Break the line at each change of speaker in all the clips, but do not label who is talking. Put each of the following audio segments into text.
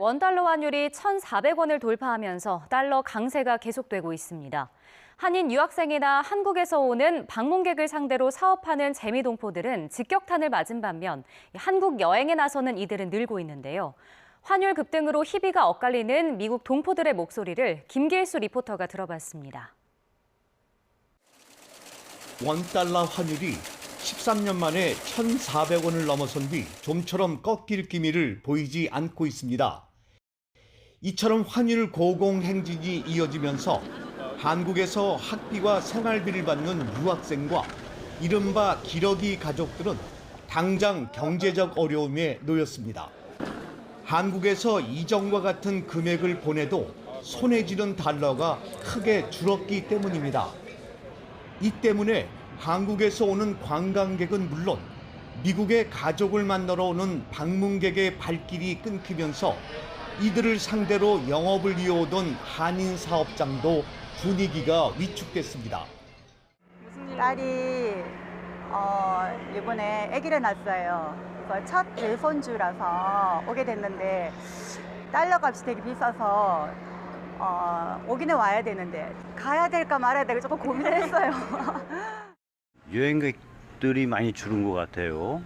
원달러 환율이 1,400원을 돌파하면서 달러 강세가 계속되고 있습니다. 한인 유학생이나 한국에서 오는 방문객을 상대로 사업하는 재미동포들은 직격탄을 맞은 반면 한국 여행에 나서는 이들은 늘고 있는데요. 환율 급등으로 희비가 엇갈리는 미국 동포들의 목소리를 김길수 리포터가 들어봤습니다.
원달러 환율이 13년 만에 1,400원을 넘어선 뒤 좀처럼 꺾일 기미를 보이지 않고 있습니다. 이처럼 환율 고공행진이 이어지면서 한국에서 학비와 생활비를 받는 유학생과 이른바 기러기 가족들은 당장 경제적 어려움에 놓였습니다. 한국에서 이전과 같은 금액을 보내도 손에 쥐는 달러가 크게 줄었기 때문입니다. 이 때문에 한국에서 오는 관광객은 물론 미국의 가족을 만나러 오는 방문객의 발길이 끊기면서 이들을 상대로 영업을 이어오던 한인 사업장도 분위기가 위축됐습니다.
딸이 이번에 아기를 낳았어요. 그래서 첫 대손주라서 오게 됐는데 달러 값이 되게 비싸서 오기는 와야 되는데 가야 될까 말아야 될까 조금 고민을 했어요.
여행객들이 많이 줄은 것 같아요.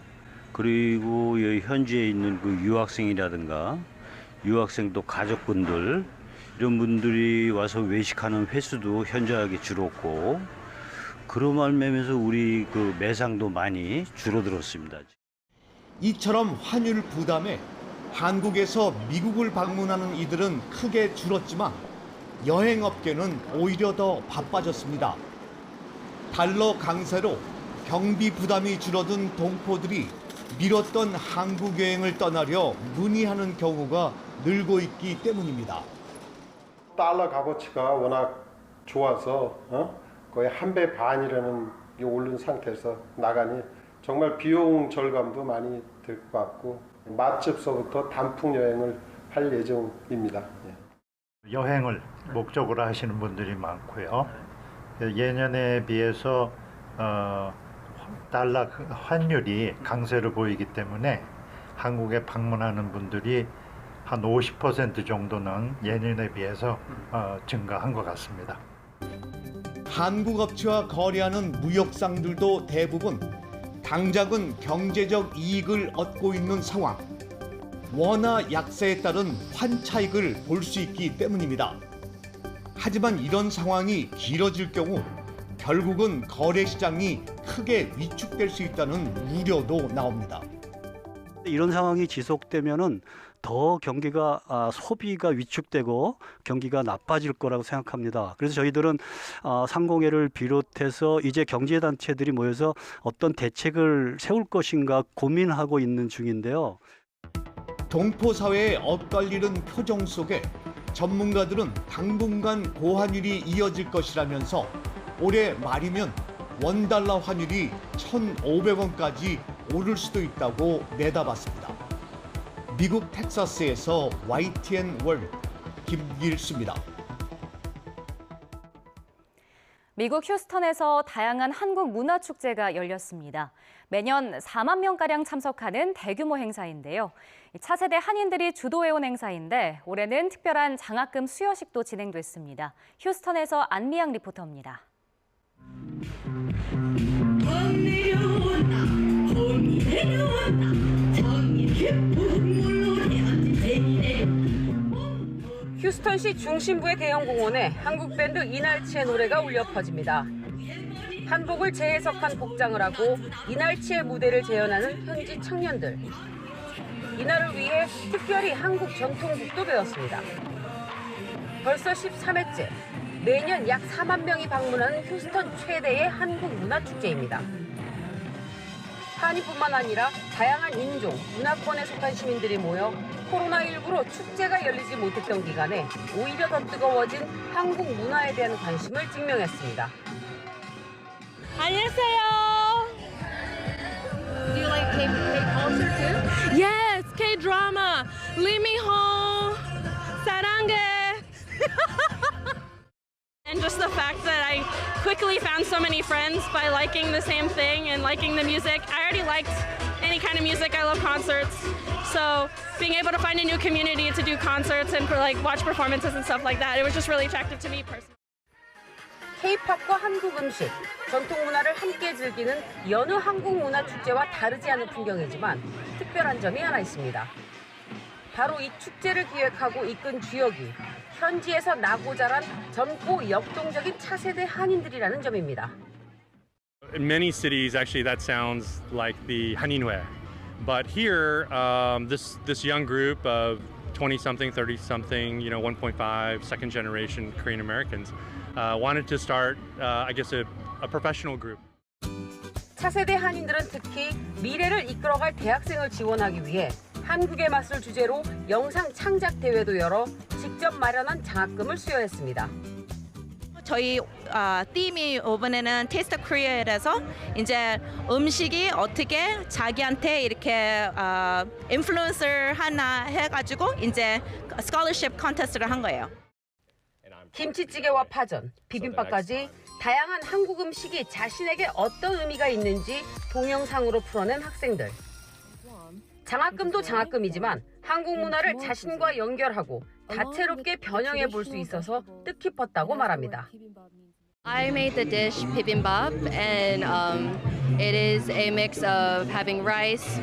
그리고 현지에 있는 그 유학생이라든가 유학생도 가족분들 이런 분들이 와서 외식하는 횟수도 현저하게 줄었고 그로 말미암아서 우리 그 매상도 많이 줄어들었습니다.
이처럼 환율 부담에 한국에서 미국을 방문하는 이들은 크게 줄었지만 여행업계는 오히려 더 바빠졌습니다. 달러 강세로 경비 부담이 줄어든 동포들이 미뤘던 한국 여행을 떠나려 문의하는 경우가 늘고 있기 때문입니다.
달러 값어치가 워낙 좋아서 거의 1배 반이라는 게 오른 상태에서 나가니 정말 비용 절감도 많이 될 것 같고 맛집서부터 단풍 여행을 할 예정입니다.
여행을 목적으로 하시는 분들이 많고요. 예년에 비해서 달러 환율이 강세를 보이기 때문에 한국에 방문하는 분들이 한 50% 정도는 예년에 비해서 증가한 것 같습니다.
한국 업체와 거래하는 무역상들도 대부분 당장은 경제적 이익을 얻고 있는 상황. 원화 약세에 따른 환차익을 볼 수 있기 때문입니다. 하지만 이런 상황이 길어질 경우 결국은 거래 시장이 크게 위축될 수 있다는 우려도 나옵니다.
이런 상황이 지속되면은 더 경기가 소비가 위축되고 경기가 나빠질 거라고 생각합니다. 그래서 저희들은 상공회를 비롯해서 이제 경제단체들이 모여서 어떤 대책을 세울 것인가 고민하고 있는 중인데요.
동포 사회의 엇갈리는 표정 속에 전문가들은 당분간 고환율이 이어질 것이라면서 올해 말이면 원달러 환율이 1,500원까지 오를 수도 있다고 내다봤습니다. 미국 텍사스에서 YTN 월드 김길수입니다.
미국 휴스턴에서 다양한 한국 문화축제가 열렸습니다. 매년 4만 명가량 참석하는 대규모 행사인데요. 차세대 한인들이 주도해온 행사인데 올해는 특별한 장학금 수여식도 진행됐습니다. 휴스턴에서 안미양 리포터입니다.
휴스턴시 중심부의 대형 공원에 한국 밴드 이날치의 노래가 울려 퍼집니다. 한복을 재해석한 복장을 하고 이날치의 무대를 재현하는 현지 청년들. 이날을 위해 특별히 한국 전통곡도 배웠습니다. 벌써 13회째, 매년 약 4만 명이 방문하는 휴스턴 최대의 한국 문화축제입니다. 한인뿐만 아니라 다양한 인종, 문화권에 속한 시민들이 모여 코로나19로 축제가 열리지 못했던 기간에 오히려 더 뜨거워진 한국 문화에 대한 관심을 증명했습니다.
안녕하세요.
Do you like K-culture too?
Yes, K-drama. Leave me home. 사랑해. And just the fact that I quickly found so many friends by liking the same thing and liking the music. I already liked any kind of music. I love concerts. So being able to find a new community to do concerts and for like watch performances and stuff like that, it was just really attractive to me personally.
K-팝과 한국 음식, 전통 문화를 함께 즐기는 여느 한국 문화 축제와 다르지 않은 풍경이지만 특별한 점이 하나 있습니다. 바로 이 축제를 기획하고 이끈 주역이 현지에서 나고 자란 젊고 역동적인 차세대 한인들이라는 점입니다.
In many cities, actually, that sounds like the Haninwe. But here, this young group of 20-something, 30-something, 1.5 second-generation Korean Americans wanted to start, I guess, a professional group.
차세대 한인들은 특히 미래를 이끌어갈 대학생을 지원하기 위해 한국의 맛을 주제로 영상 창작 대회도 열어 직접 마련한 장학금을 수여했습니다.
저희 팀이 이번에는 테스트 코리아에서 이제 음식이 어떻게 자기한테 이렇게 인플루언서 하나 해가지고 이제 스콜러십 컨테스트를 한 거예요.
김치찌개와 파전, 비빔밥까지 다양한 한국 음식이 자신에게 어떤 의미가 있는지 동영상으로 풀어낸 학생들. 장학금도 장학금이지만 한국 문화를 자신과 연결하고 다채롭게 변형해 볼 수 있어서 뜻깊었다고 말합니다.
I made the dish bibimbap, and it is a mix of having rice,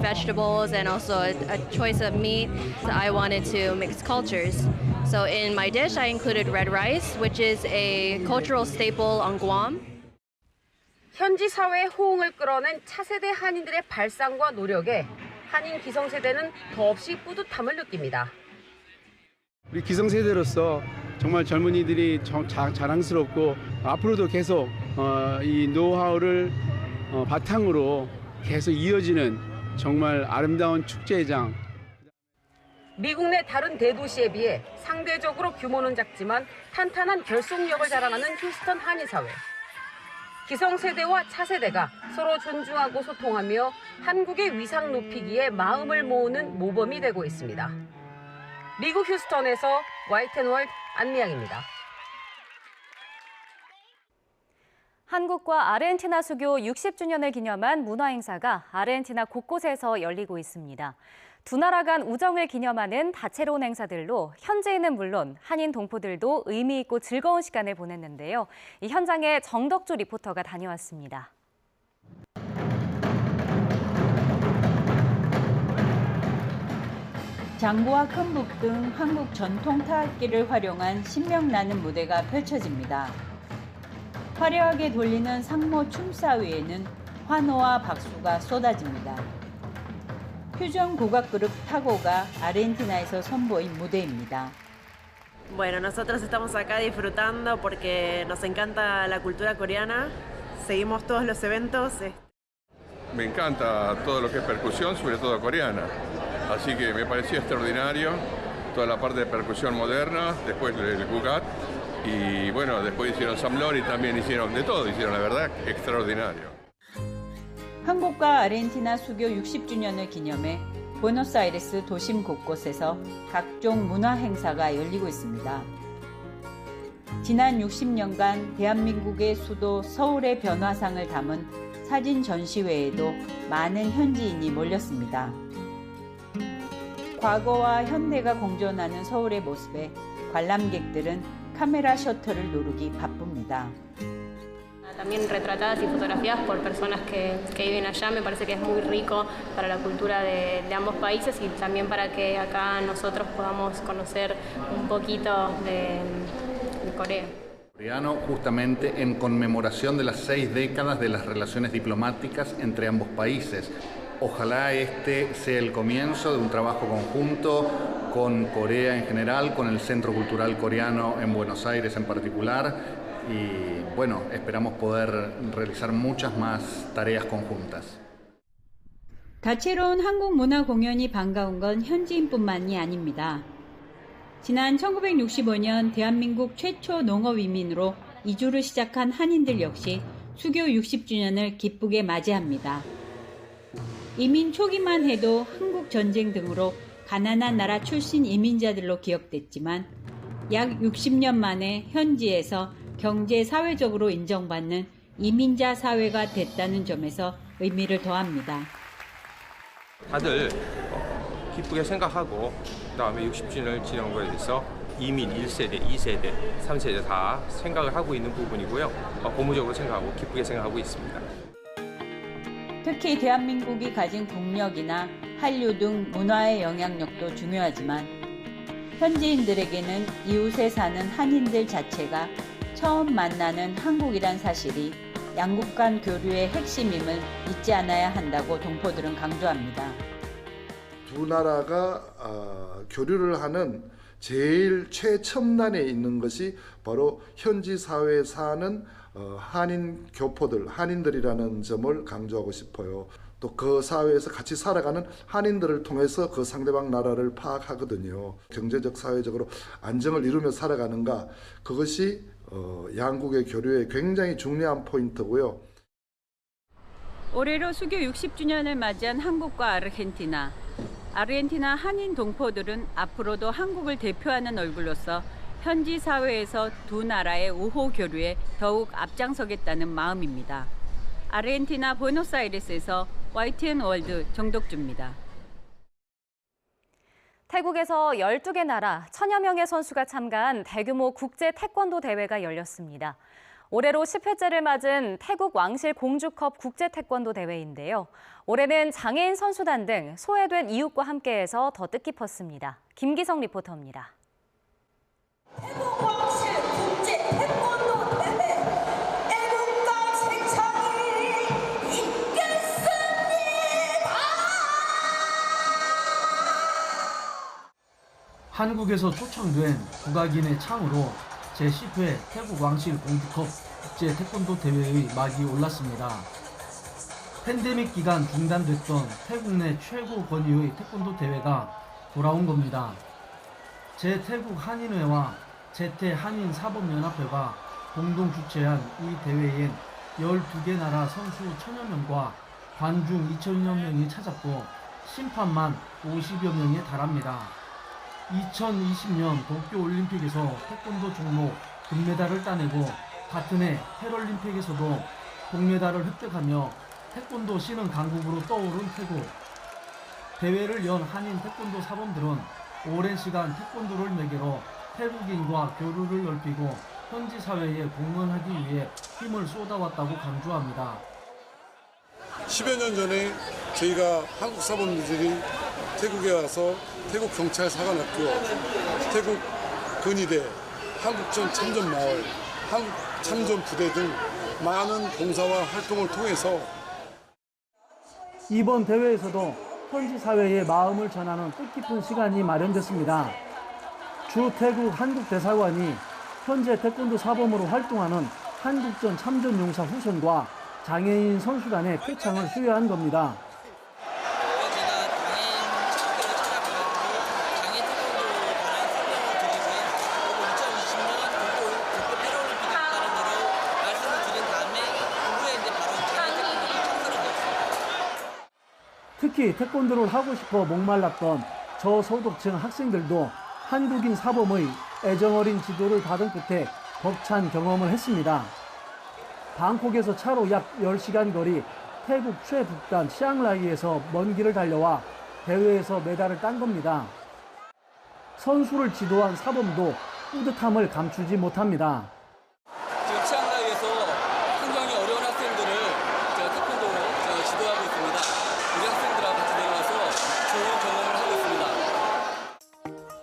vegetables, and also a choice of meat. I wanted to mix cultures. So in my dish, I included red rice, which is a cultural staple on Guam.
현지 사회의 호응을 끌어낸 차세대 한인들의 발상과 노력에 한인 기성세대는 더없이 뿌듯함을 느낍니다.
우리 기성세대로서 정말 젊은이들이 자랑스럽고 앞으로도 계속 이 노하우를 바탕으로 계속 이어지는 정말 아름다운 축제장.
미국 내 다른 대도시에 비해 상대적으로 규모는 작지만 탄탄한 결속력을 자랑하는 휴스턴 한인사회. 기성세대와 차세대가 서로 존중하고 소통하며 한국의 위상 높이기에 마음을 모으는 모범이 되고 있습니다. 미국 휴스턴에서 YTN월드 안미양입니다.
한국과 아르헨티나 수교 60주년을 기념한 문화행사가 아르헨티나 곳곳에서 열리고 있습니다. 두 나라 간 우정을 기념하는 다채로운 행사들로 현지인은 물론 한인 동포들도 의미 있고 즐거운 시간을 보냈는데요. 이 현장에 정덕주 리포터가 다녀왔습니다.
장구와 큰북 등 한국 전통 타악기를 활용한 신명나는 무대가 펼쳐집니다. 화려하게 돌리는 상모 춤사위에는 환호와 박수가 쏟아집니다. 퓨전 국악 그룹 타고가 아르헨티나에서 선보인 무대입니다.
Bueno, nosotros estamos acá disfrutando porque nos encanta la cultura coreana. Seguimos todos los eventos.
Me encanta todo lo que es percusión, sobre todo coreana. Así que me pareció extraordinario toda la parte de percusión moderna, después el gugat y bueno, después hicieron samlor y también hicieron de todo, hicieron la verdad extraordinario.
한국과 아르헨티나 수교 60주년을 기념해 부에노스아이레스 도심 곳곳에서 각종 문화 행사가 열리고 있습니다. 지난 60년간 대한민국의 수도 서울의 변화상을 담은 사진 전시회에도 많은 현지인이 몰렸습니다. 과거와 현대가 공존하는 서울의 모습에 관람객들은 카메라 셔터를 누르기 바쁩니다.
También retratadas y fotografiadas por personas que viven allá, me parece que es muy rico para la cultura de ambos países y también para que acá nosotros podamos conocer un poquito de Corea.
Coreano justamente en conmemoración de las 6 décadas de las relaciones diplomáticas entre ambos países. Ojalá este sea el comienzo de un trabajo conjunto con Corea en general, con el Centro Cultural Coreano en Buenos Aires en particular. Y bueno, esperamos poder realizar muchas más tareas conjuntas.
다채로운 한국 문화 공연이 반가운 건 현지인뿐만이 아닙니다. 지난 1965년 대한민국 최초 농업 이민으로 이주를 시작한 한인들 역시 수교 60주년을 기쁘게 맞이합니다. 이민 초기만 해도 한국 전쟁 등으로 가난한 나라 출신 이민자들로 기억됐지만 약 60년 만에 현지에서 경제 사회적으로 인정받는 이민자 사회가 됐다는 점에서 의미를 더합니다.
다들 기쁘게 생각하고 그다음에 60주년을 지난 거에 대해서 이민 1세대, 2세대, 3세대 다 생각을 하고 있는 부분이고요. 고무적으로 생각하고 기쁘게 생각하고 있습니다.
특히 대한민국이 가진 국력이나 한류 등 문화의 영향력도 중요하지만 현지인들에게는 이웃에 사는 한인들 자체가 처음 만나는 한국이란 사실이 양국 간 교류의 핵심임을 잊지 않아야 한다고 동포들은 강조합니다.
두 나라가 교류를 하는 제일 최첨단에 있는 것이 바로 현지 사회에 사는 한인 교포들, 한인들이라는 점을 강조하고 싶어요. 또 그 사회에서 같이 살아가는 한인들을 통해서 그 상대방 나라를 파악하거든요. 경제적, 사회적으로 안정을 이루며 살아가는가, 그것이 양국의 교류에 굉장히 중요한 포인트고요.
올해로 수교 60주년을 맞이한 한국과 아르헨티나. 아르헨티나 한인 동포들은 앞으로도 한국을 대표하는 얼굴로서 현지 사회에서 두 나라의 우호 교류에 더욱 앞장서겠다는 마음입니다. 아르헨티나 부에노스아이레스에서 YTN 월드 정덕주입니다.
태국에서 12개 나라 1000여 명의 선수가 참가한 대규모 국제 태권도 대회가 열렸습니다. 올해로 10회째를 맞은 태국 왕실 공주컵 국제 태권도 대회인데요. 올해는 장애인 선수단 등 소외된 이웃과 함께해서 더 뜻깊었습니다. 김기성 리포터입니다.
태국 왕실 국제 태권도 대회 애국가 생창이 있겠습니다.
한국에서 초청된 국악인의 창으로 제10회 태국 왕실 공주컵 국제 태권도 대회의 막이 올랐습니다. 팬데믹 기간 중단됐던 태국 내 최고 권위의 태권도 대회가 돌아온 겁니다. 제태국 한인회와 제태 한인 사법연합회가 공동 주최한 이 대회엔 12개 나라 선수 1000여 명과 관중 2000여 명이 찾았고 심판만 50여 명에 달합니다. 2020년 도쿄올림픽에서 태권도 종목 금메달을 따내고 같은 해 패럴림픽에서도 동메달을 획득하며 태권도 신흥 강국으로 떠오른 태국. 대회를 연 한인 태권도 사범들은 오랜 시간 태권도를 매개로 태국인과 교류를 넓히고 현지 사회에 공헌하기 위해 힘을 쏟아왔다고 강조합니다.
10여 년 전에 저희가 한국 사범들이 태국에 와서 태국 경찰 사관학교, 태국 근위대, 한국전 참전마을, 한국 참전 부대 등 많은 봉사와 활동을 통해서
이번 대회에서도 현지 사회의 마음을 전하는 뜻깊은 시간이 마련됐습니다. 주 태국 한국대사관이 현재 태권도 사범으로 활동하는 한국전 참전용사 후손과 장애인 선수단의 표창을 수여한 겁니다. 특히 태권도를 하고 싶어 목말랐던 저소득층 학생들도 한국인 사범의 애정어린 지도를 받은 끝에 벅찬 경험을 했습니다. 방콕에서 차로 약 10시간 거리 태국 최북단 치앙라이에서 먼 길을 달려와 대회에서 메달을 딴 겁니다. 선수를 지도한 사범도 뿌듯함을 감추지 못합니다.
지금 치앙라이에서 환경이 어려운 학생들을 제가 태권도로 지도하고 있습니다. 우리 학생들하고 같이 내려와서 좋은 경험을 하고 있습니다.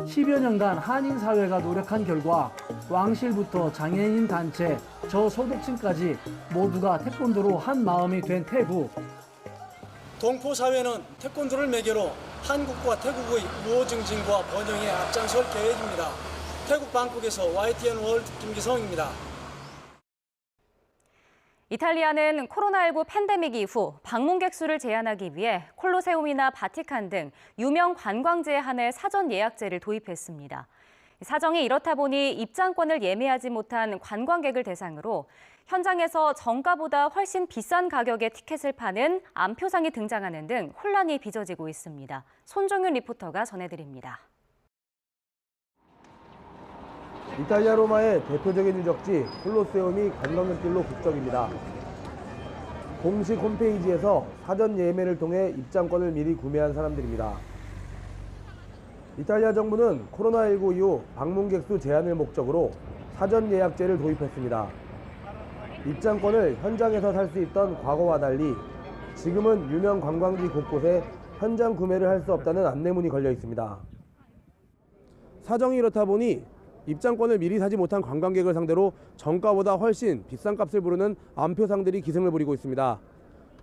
10여 년간 한인 사회가 노력한 결과 왕실부터 장애인 단체, 저소득층까지 모두가 태권도로 한 마음이 된 태국.
동포 사회는 태권도를 매개로 한국과 태국의 우호 증진과 번영에 앞장설 계획입니다. 태국 방콕에서 YTN 월드 김기성입니다.
이탈리아는 코로나19 팬데믹 이후 방문객 수를 제한하기 위해 콜로세움이나 바티칸 등 유명 관광지에 한해 사전 예약제를 도입했습니다. 사정이 이렇다 보니 입장권을 예매하지 못한 관광객을 대상으로 현장에서 정가보다 훨씬 비싼 가격의 티켓을 파는 암표상이 등장하는 등 혼란이 빚어지고 있습니다. 손종윤 리포터가 전해드립니다.
이탈리아 로마의 대표적인 유적지 콜로세움이 관광객들로 북적입니다. 공식 홈페이지에서 사전 예매를 통해 입장권을 미리 구매한 사람들입니다. 이탈리아 정부는 코로나19 이후 방문객 수 제한을 목적으로 사전 예약제를 도입했습니다. 입장권을 현장에서 살 수 있던 과거와 달리 지금은 유명 관광지 곳곳에 현장 구매를 할 수 없다는 안내문이 걸려 있습니다. 사정이 이렇다 보니 입장권을 미리 사지 못한 관광객을 상대로 정가보다 훨씬 비싼 값을 부르는 암표상들이 기승을 부리고 있습니다.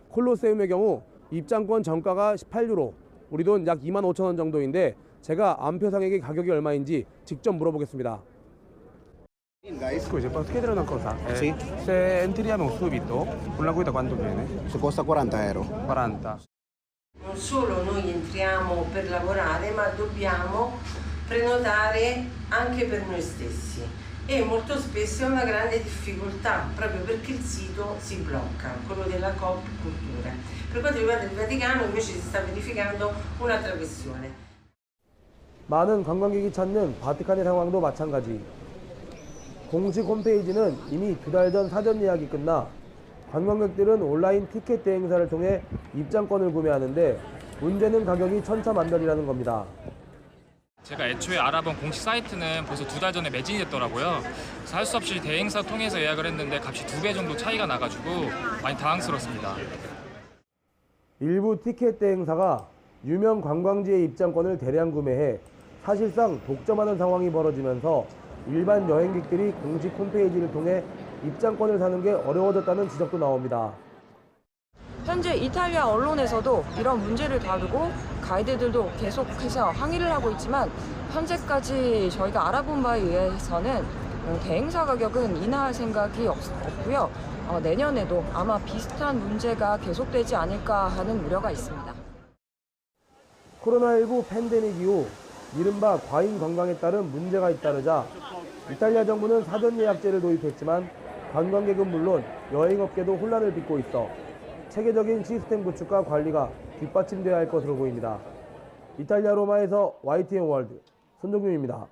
콜로세움의 경우 입장권 정가가 18유로, 우리 돈 약 25,000원 정도인데 제가 암표상에게 가격이 얼마인지 직접 물어보겠습니다.
Scusi, posso chiedere una cosa?
Sì.
Se entriamo subito, con la guida quanto viene?
Costa 40 euro.
40.
Non solo noi entriamo per lavorare, ma dobbiamo prenotare anche per noi stessi e molto spesso è una grande difficoltà proprio perché il sito si blocca, quello della Coop Cultura. Per quanto riguarda il Vaticano invece si sta verificando un'altra questione.
많은 관광객이 찾는 바티칸의 상황도 마찬가지. 공식 홈페이지는 이미 2달 전 사전 예약이 끝나 관광객들은 온라인 티켓 대행사를 통해 입장권을 구매하는데 문제는 가격이 천차만별이라는 겁니다.
제가 애초에 알아본 공식 사이트는 벌써 2달 전에 매진이 됐더라고요. 그래서 할 수 없이 대행사 통해서 예약을 했는데 값이 2배 정도 차이가 나가지고 많이 당황스럽습니다.
일부 티켓 대행사가 유명 관광지의 입장권을 대량 구매해 사실상 독점하는 상황이 벌어지면서 일반 여행객들이 공식 홈페이지를 통해 입장권을 사는 게 어려워졌다는 지적도 나옵니다.
현재 이탈리아 언론에서도 이런 문제를 다루고 가이드들도 계속해서 항의를 하고 있지만 현재까지 저희가 알아본 바에 의해서는 대행사 가격은 인하할 생각이 없고요. 내년에도 아마 비슷한 문제가 계속되지 않을까 하는 우려가 있습니다.
코로나19 팬데믹 이후 이른바 과잉 관광에 따른 문제가 잇따르자 이탈리아 정부는 사전 예약제를 도입했지만 관광객은 물론 여행업계도 혼란을 빚고 있어 체계적인 시스템 구축과 관리가 뒷받침돼야 할 것으로 보입니다. 이탈리아 로마에서 YTN 월드 손종윤입니다.